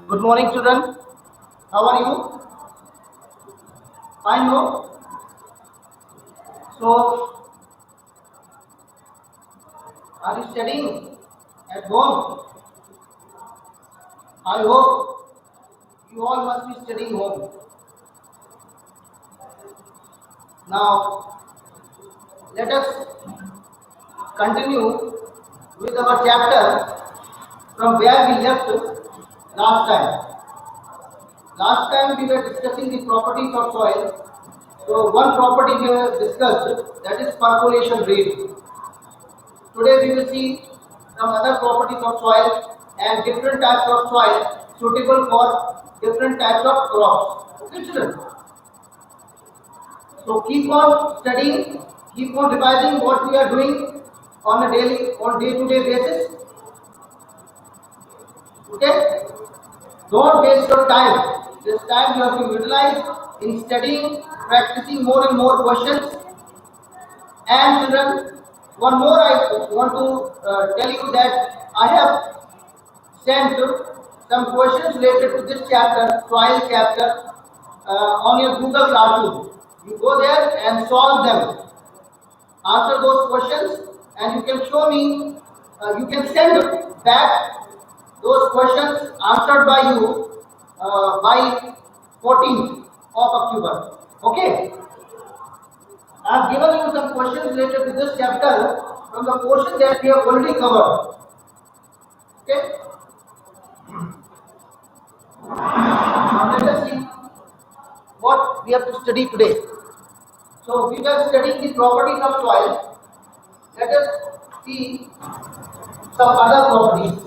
Good morning, children. How are you? Fine, no? So, are you studying at home? I hope you all must be studying home. Now, let us continue with our chapter from where we left last time. Last time we were discussing the properties of soil. So, one property we have discussed, that is percolation rate. Today we will see some other properties of soil and different types of soil suitable for different types of crops. Okay, children? So keep on studying, keep on revising what we are doing on a day-to-day basis. Okay? Don't waste your time. This time you have to utilize in studying, practicing more and more questions. And children, one more I want to tell you that I have sent some questions related to this chapter, soil chapter, on your Google Classroom. You go there and solve them. Answer those questions, and you can show me. You can send back those questions answered by you by 14th of October. Okay. I have given you some questions related to this chapter from the portion that we have already covered. Okay. Now let us see what we have to study today. So we were studying the properties of soil. Let us see some other properties.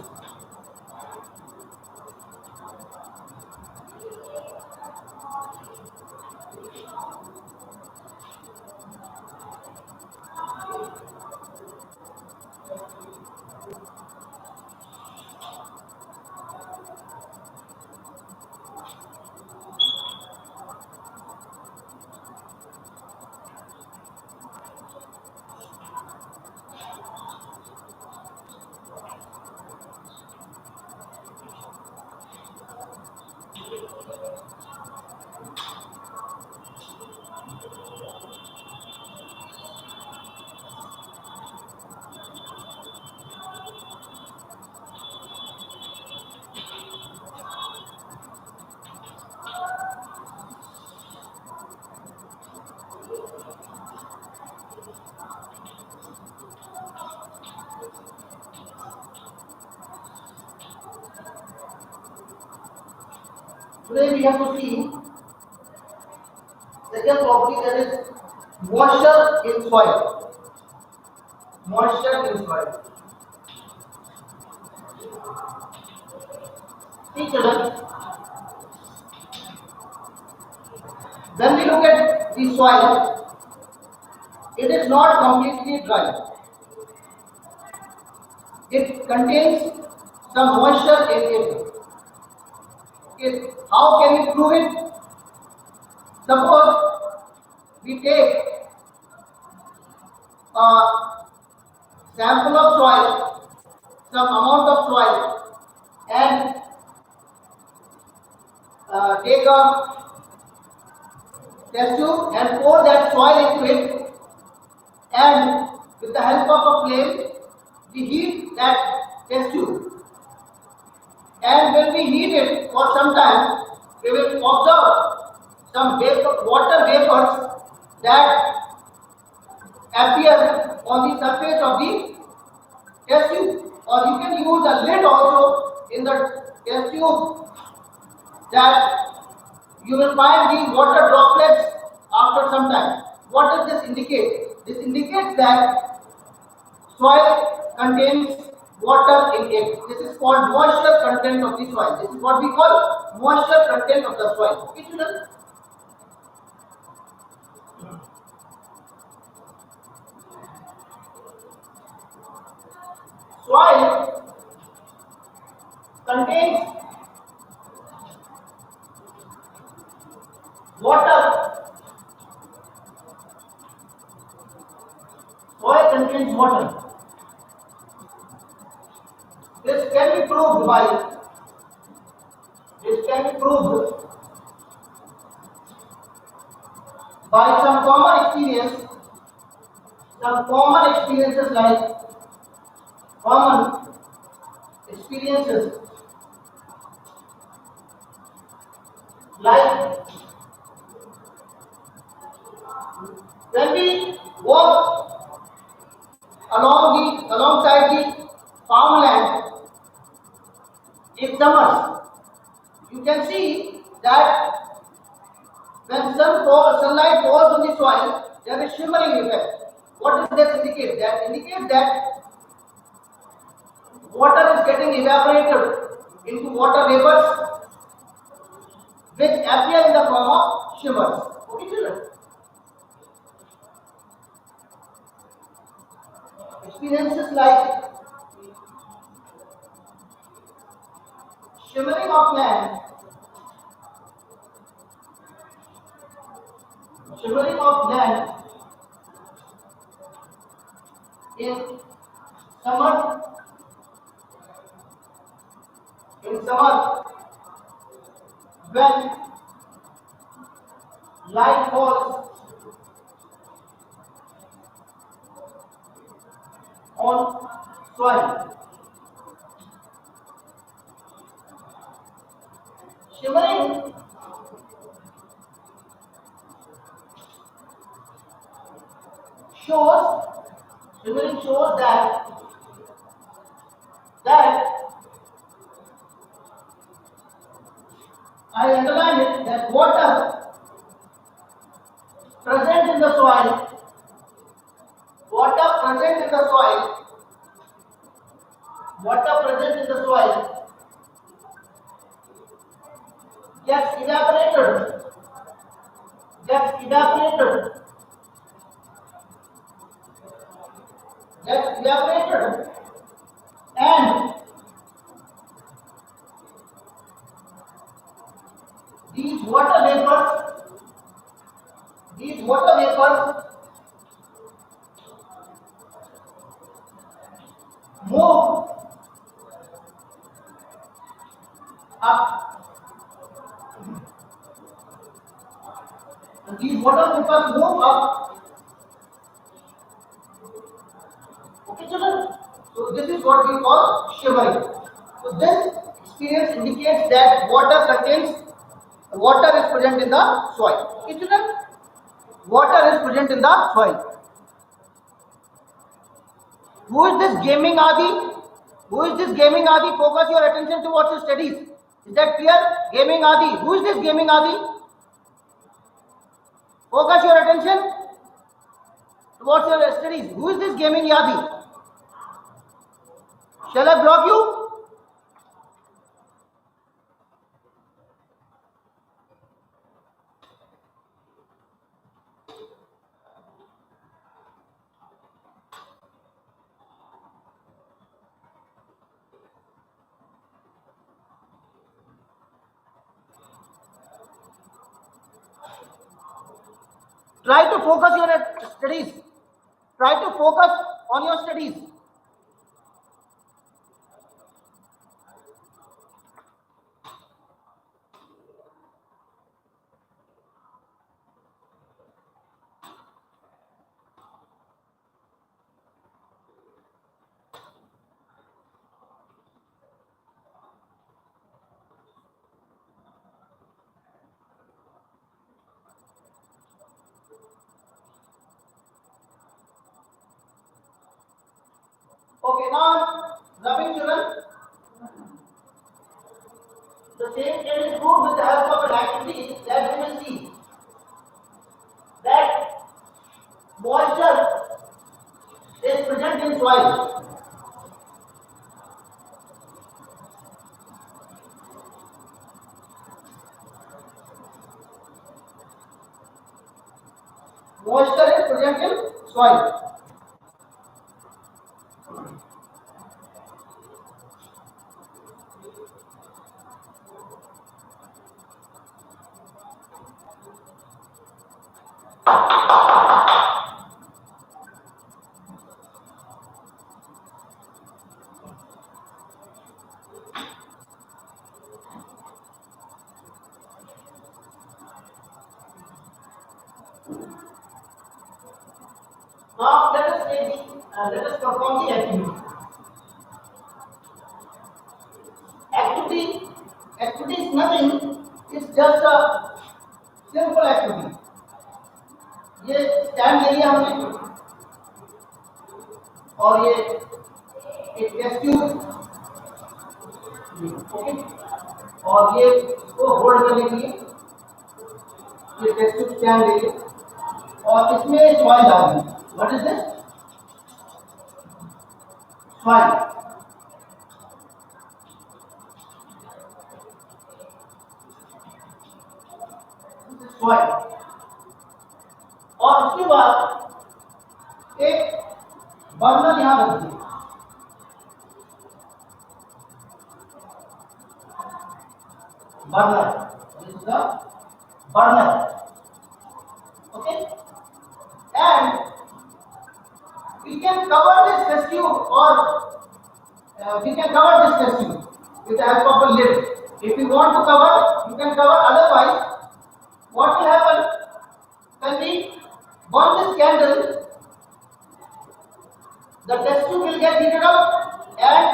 Today we have to see second property, that is moisture in soil. Moisture in soil. See children, when we look at the soil, it is not completely dry. It contains some moisture in it. Okay. How can we prove it? Suppose we take a sample of soil, some amount of soil, and take a test tube and pour that soil into it, and with the help of a flame, we heat that test tube. And when we heat it for some time, we will observe some water vapors that appear on the surface of the test tube. Or you can use a lid also in the test tube, that you will find these water droplets after some time. What does this indicate? This indicates that soil contains water in it. This is called moisture content of the soil. This is what we call moisture content of the soil. Okay, children? Soil contains water. Soil contains water. This can be proved by can be proved by some common experiences common experiences like when we walk alongside the farmland in summers, you can see that when sunlight falls on the soil, there is shimmering effect. What does that indicate? That indicates that water is getting evaporated into water vapors which appear in the form of shimmers. Okay, children? Experiences like shimmering of land, in summer, when light falls on soil. Shimmering shows that I underline it, that water present in the soil gets evaporated and these water vapors move up. And these water vapors move up. Okay, children? So this is what we call shimmering. So this experience indicates that water is present in the soil. Okay, children? Water is present in the soil. Who is this gaming Adi? Focus your attention towards your studies. Is that clear? Gaming Adi. Who is this gaming Adi? Focus your attention towards your studies. Who is this gaming Yadi? Shall I block you? Try to focus your studies. Try to focus on your studies. Okay, now rubbing children. The same can is proved with the help of an activity that we will see that moisture is present in soil. Moisture is present in soil. let us perform the activity. Activity, activity is nothing. It's just a simple activity. ये stand ले लिया हमने और ये एक test tube, okay, और ये को होल्ड करने के लिए ये टेस्ट ट्यूब स्टैंड ले लिया और इसमें सॉइल डाल दी. What is this? Soil. Soil. और उसके बाद एक बर्नर यहां रख दिया. Burner, this is the burner, okay, and we can cover this test tube or we can cover this test tube with the help of a lid. If you want to cover, you can cover. Otherwise, what will happen when we burn this candle? The test tube will get heated up, and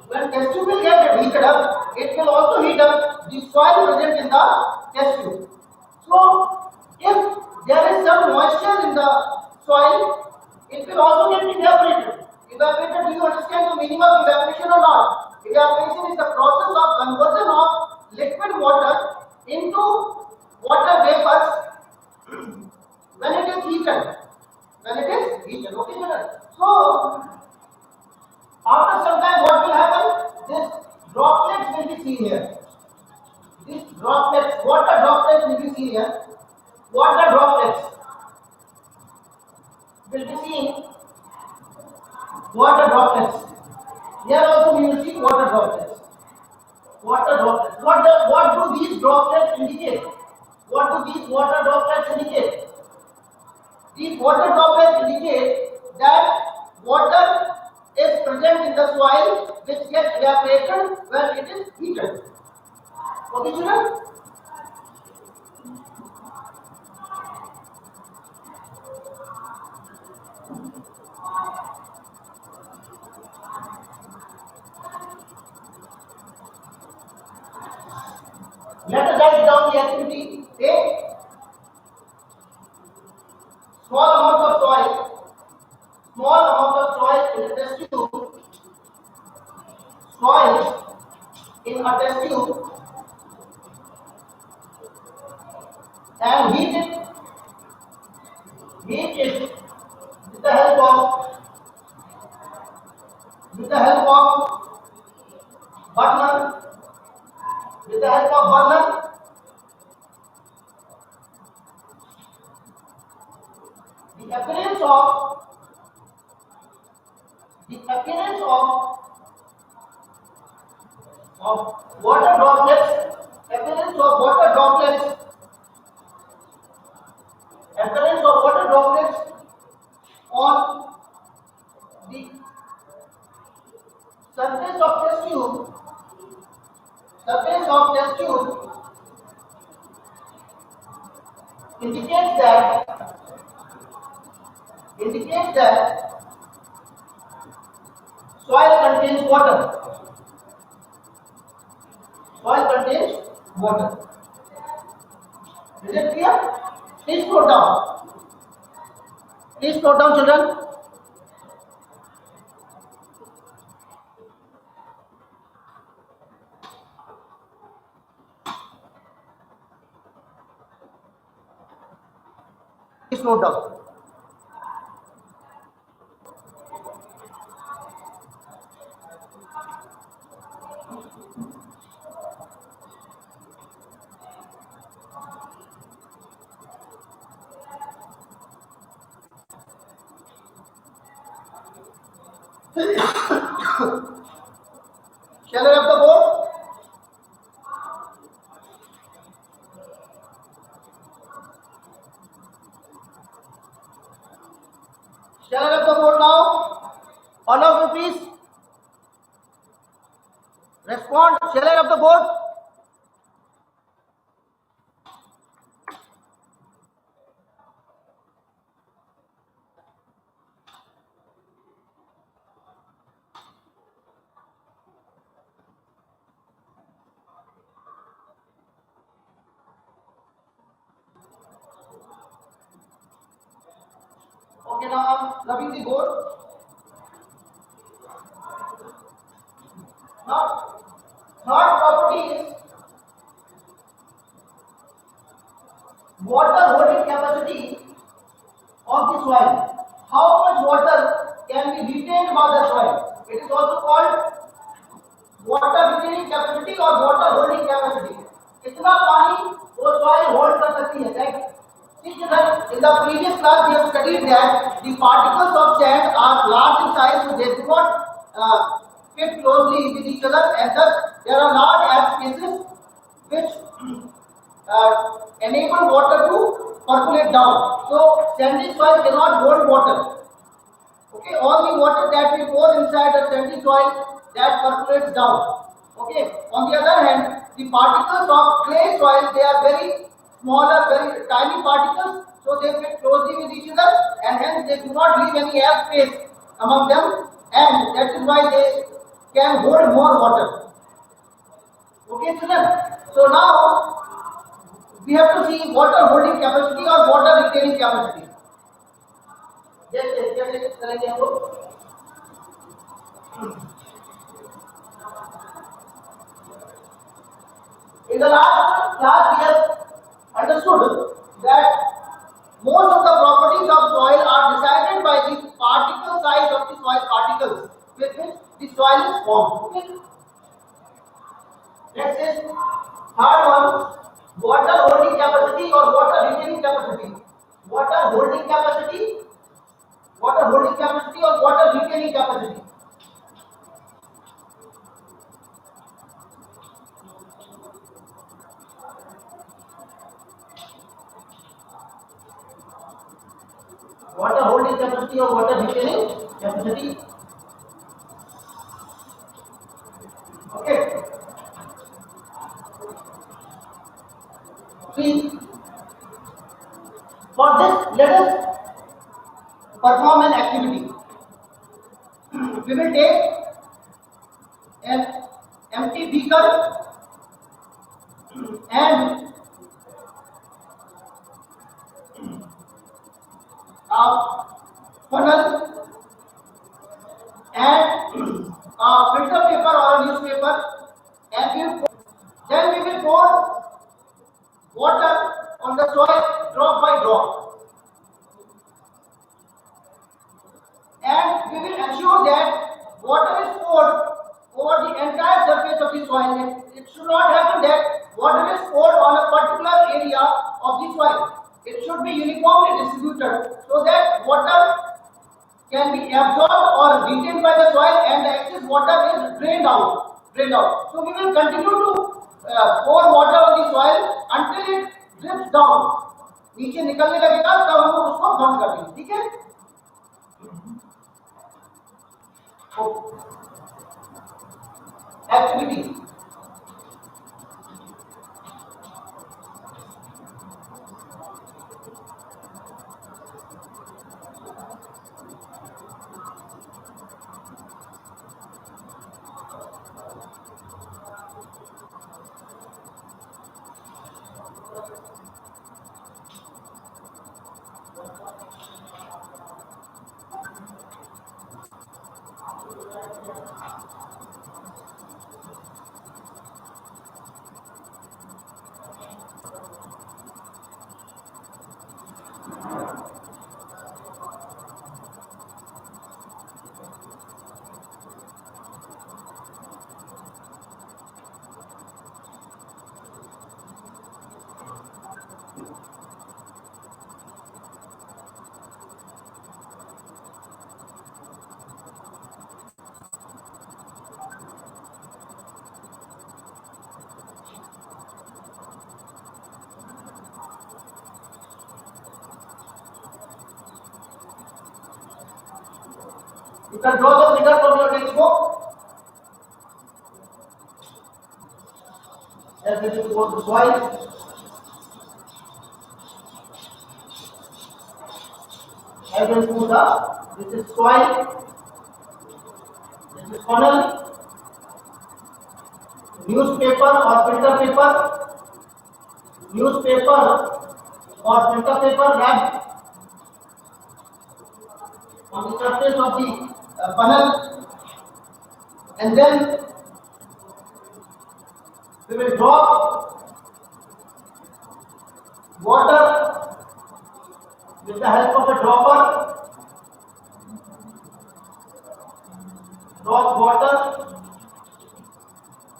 when test tube will get heated up, it will also heat up the soil present in the test tube. So, if there is some moisture in the soil, it will also get evaporated. Evaporated, do you understand the meaning of evaporation or not? Evaporation is the process of conversion of liquid water into water vapors when it is heated. When it is heated, okay, children? So, after some time, what will happen? This droplets will be seen here. These droplets, water droplets will be seen here. Water droplets will be seen. Water droplets. Here also we will see water droplets. Water droplets. What do these droplets indicate? What do these water droplets indicate? These water droplets indicate that water is present in the soil which gets evaporated when it is heated. Okay, children? Let us write down the activity. Take small amount of soil in a test tube. Soil in a test tube and heat it with the help of burner. With the help of burner, the appearance of water droplets, on the surface of test tube. Surface of test tube indicates that soil contains water. Soil contains water. Is it clear? Please note down. Please note down, children. Please note down. Shall I have the board? Shall I have the board now? All of you please respond. Shall I have the board? now I'm rubbing the board. Now, third property is water holding capacity of the soil. How much water can be retained by the soil? It is also called water retaining capacity or water holding capacity. कितना पानी वो soil hold कर सकती है, right? In the previous class we have studied that the particles of sand are large in size, so they do not fit closely with each other, and thus there are large spaces which enable water to percolate down. So sandy soil cannot hold water. Okay, all the water that we pour inside the sandy soil, that percolates down. Okay. On the other hand, the particles of clay soil, they are very smaller, very tiny particles, so they fit closely with each other, and hence they do not leave any air space among them, and that is why they can hold more water. Okay, children. So now we have to see water holding capacity or water retaining capacity. कैसे करेंगे हम लोग? In the last class we have understood that most of the properties of soil are decided by the particle size of the soil particles with which the soil is formed. Okay. Next is third one, water holding capacity or water retaining capacity. Water holding capacity or water retaining capacity. Water holding capacity or water retaining capacity. Okay. See, for this, let us perform an activity. We will take an empty beaker and a funnel and a filter paper or a newspaper, and then we will pour water on the soil drop by drop, and we will ensure that water is poured over the entire surface of the soil. It should not happen that water is poured on a particular area of the soil. It should be uniformly distributed so that water can be absorbed or retained by the soil and the excess water is drained out. So we will continue to pour water on the soil until it drips down. नीचे निकलने लगेगा तब हम लोग उसको बंद कर देंगे, ठीक है? Activity. You can draw the figure from your textbook. Then we will go to soil. I will do this is soil, this is funnel, newspaper or filter paper, wrapped on the surface of the funnel, and then we will drop water with the help of a dropper. Drop water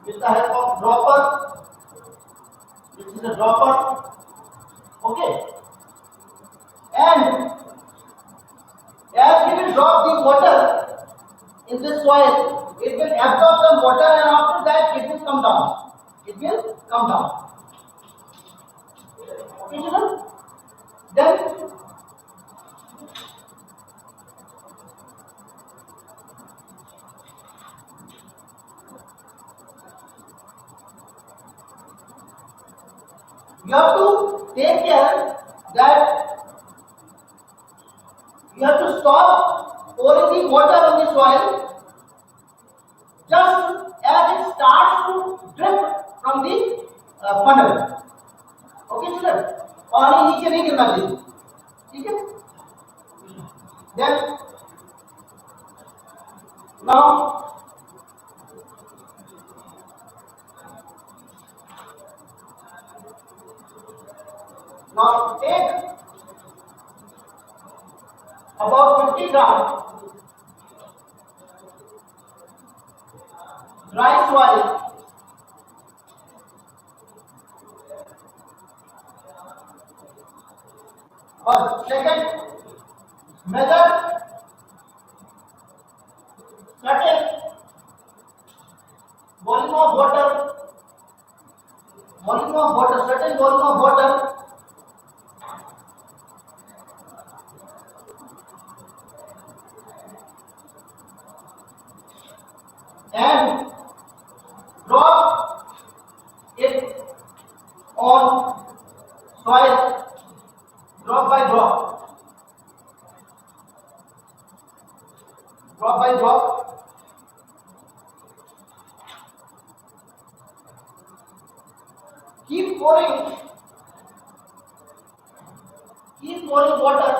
with the help of dropper. This is a dropper. Okay. And as we will drop the water in this soil, it will absorb some water, and after that it will come down. It will come down. Okay, children? Then you have to take care that you have to stop pouring the water on the soil just as it starts to drip from the funnel. Okay, children? पानी नीचे नहीं गिरना चाहिए, ठीक है? Then now take about 50 grams dry soil. First, second, measure certain volume of water, certain volume of water, and drop it on soil, drop by drop, drop by drop. Keep pouring water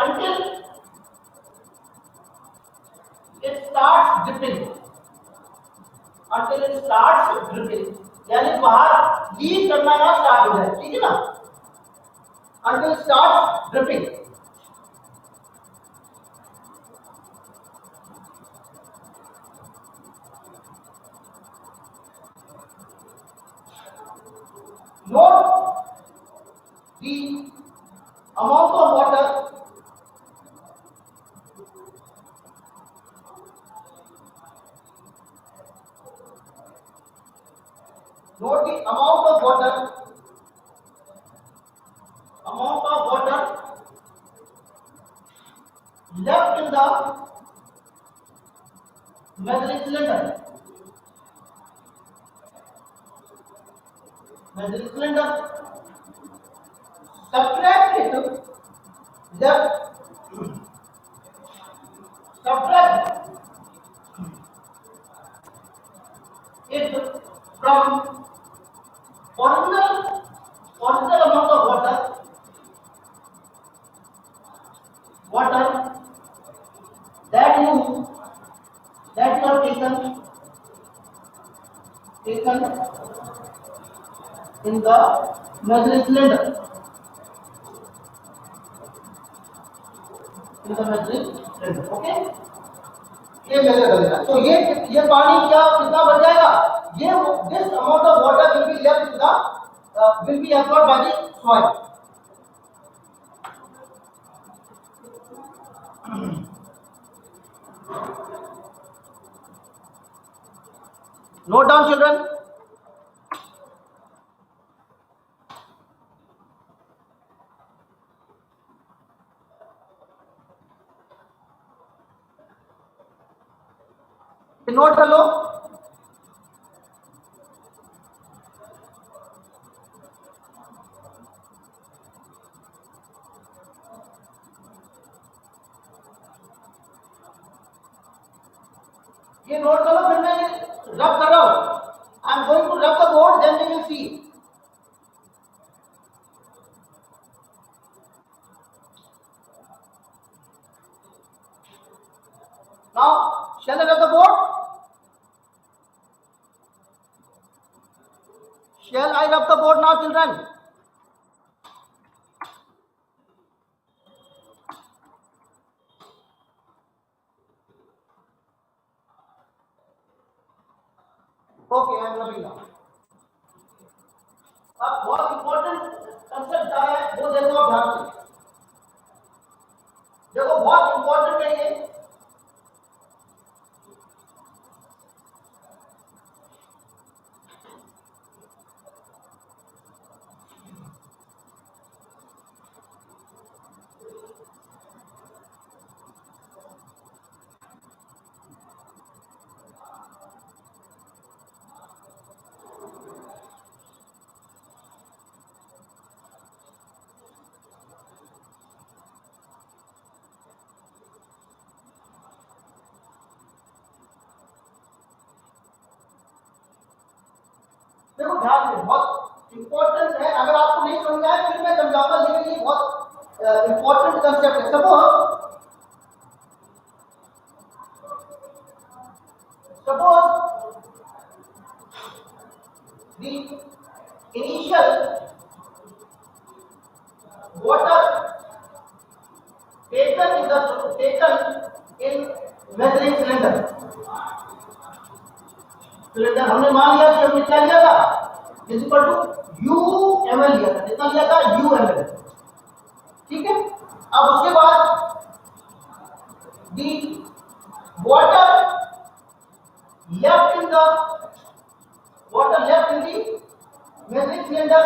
until it starts dripping, यानी बाहर leak करना ना start हो जाए, ठीक है ना? until it starts dripping. Note the amount of water left in the measuring cylinder. Subtract it from original amount of water that you have taken in the measuring cylinder. Okay, ये major कर लेना. तो ये पानी कितना बच जाएगा? ये this amount of water will be left in the will be absorbed by the soil. Note down, children. Note कर लो. ये नोट करो, फिर मैं रब कर रहा हूं. Shall I rub the board now, children? Okay, I am rubbing now. अब बहुत इंपॉर्टेंट कंसेप्ट आ रहा है, वो देखो आप ध्यान से। देखो बहुत इंपॉर्टेंट है ये। देखो ध्यान से, बहुत इंपॉर्टेंट है। अगर आपको नहीं समझ आए फिर मैं समझाऊंगा, लेकिन ये बहुत इंपॉर्टेंट कंसेप्ट है। Suppose the initial water taken in measuring cylinder। Cylinder हमने मान लिया कि हमने क्या लिया था, is equal to u m l लिया था। कितना लिया था, यू एम एल। ठीक है। अब उसके बाद the water left in the measuring cylinder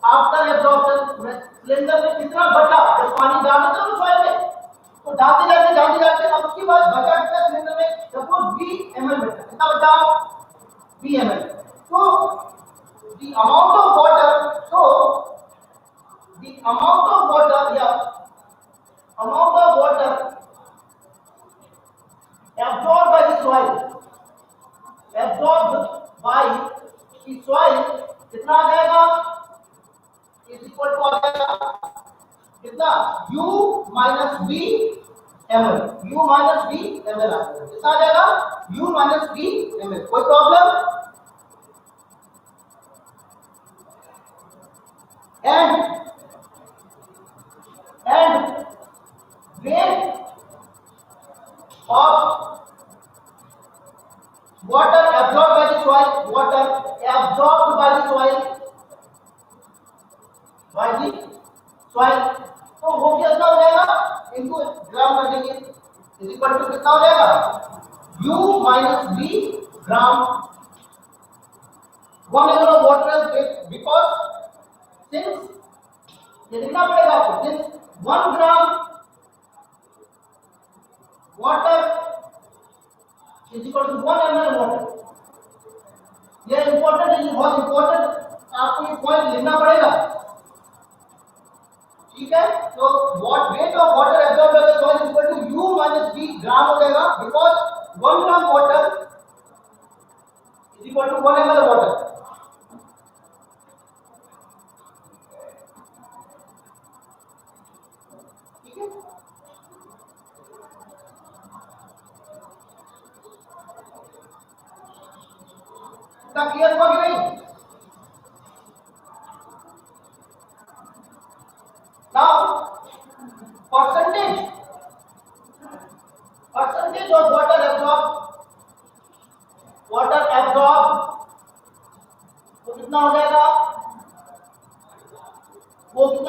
after absorption. Cylinder में कितना बचा, जब पानी डालते थे सॉइल में, तो डालते जाते अब उसके बाद बचा कितना सिलेंडर में, सपोज बी एम एल बचा। कितना बचा, BML। So the amount of water, absorbed by the soil कितना आ जाएगा, इज इक्वल टू आ जाएगा कितना, U minus B ml। U minus B ml आ जाएगा। कितना आ जाएगा, U माइनस B ml। कोई problem? and weight of water absorbed by the soil, तो वो कितना हो जाएगा, इनको ग्राम कर देंगे, इज इक्वल टू कितना हो जाएगा, U minus B gram. 1 ml of water is weight, because since ये लिखना पड़ेगा आपको, since 1 gram water is equal to 1 ml water। ये इंपॉर्टेंट है, ये बहुत इंपॉर्टेंट, आपको ये पॉइंट लिखना पड़ेगा। ठीक है। तो what weight of water absorbed by the soil is equal to U minus B ग्राम हो जाएगा, because 1 gram water is equal to 1 ml water। ठीक है। क्या क्लियर हुआ कि नहीं? Now percentage of water absorbed वो कितना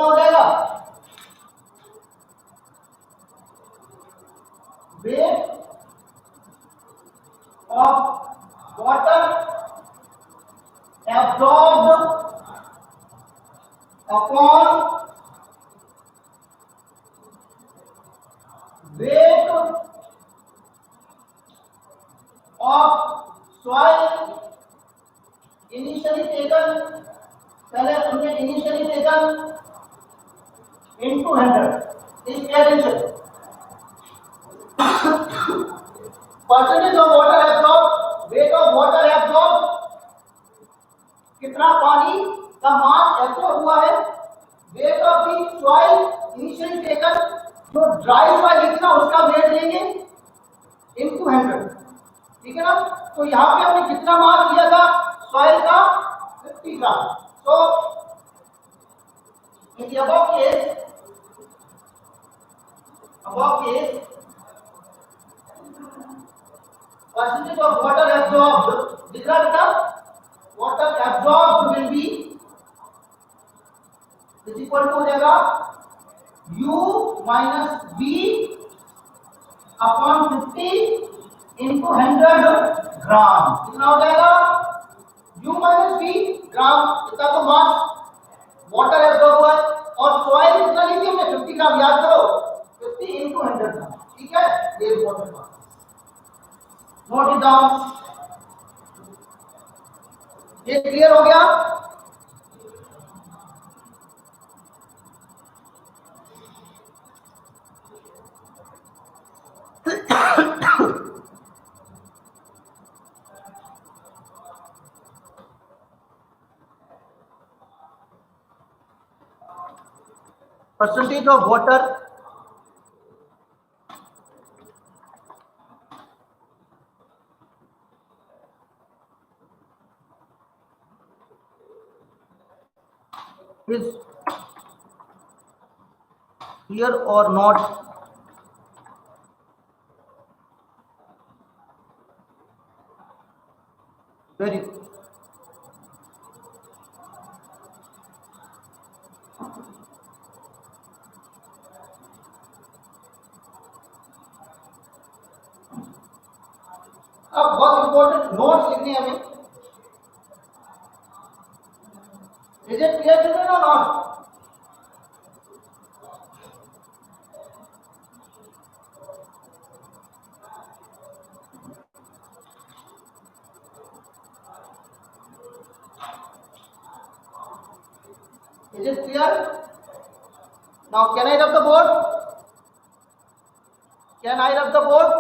हो जाएगा, weight of water absorbed upon weight of soil initially taken, पहले हमने initially taken into 100 is addition। percentage of water absorbed, weight of water absorbed, कितना पानी का मास एब्सॉर्ब हुआ है, weight of the soil initially taken, जो ड्राई सॉइल लिखना उसका वेट लेंगे इनटू 100। ठीक है ना। तो यहाँ पे हमने कितना मास लिया था सॉइल का, 50 grams. So in the above case, percentage of water absorbed, this is the water absorbed will be is equal to हो जाएगा U minus V upon 50 into 100 ग्राम. कितना हो जाएगा? U minus V ग्राम. कितना तो मास वाटर एब्जॉर्ब हुआ है और सॉइल कितना लीजिए हमने 50 ग्राम. याद करो 50 into 100 ग्राम. ठीक है, ये इम्पोर्टेंट बात. Note it down. ये क्लियर हो गया? Percentage of water is clear or not? Very good. अब बहुत इंपॉर्टेंट नोट्स लिखने हैं हमें. Is it clear to me और not? Is it clear? Now can I rub the board? Can I rub the board?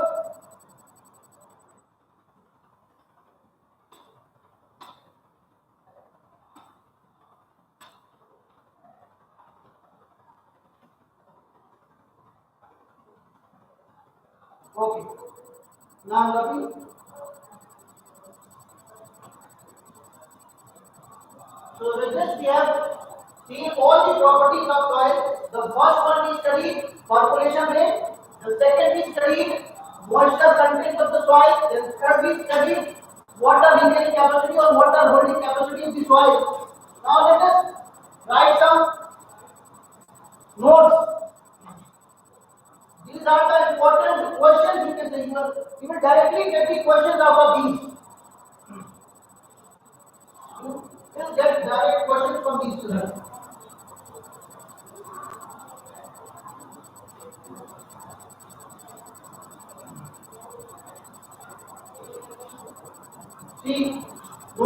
Okay. Now I'm rubbing. So with this we have seen all the properties of soil. The first one we studied percolation rate. The second we studied moisture content of the soil. The third we studied water retaining capacity or water holding capacity of the soil. Now let us write some notes. These are the important questions you can say. You will directly get the questions out of these. You will get direct questions from these students. See,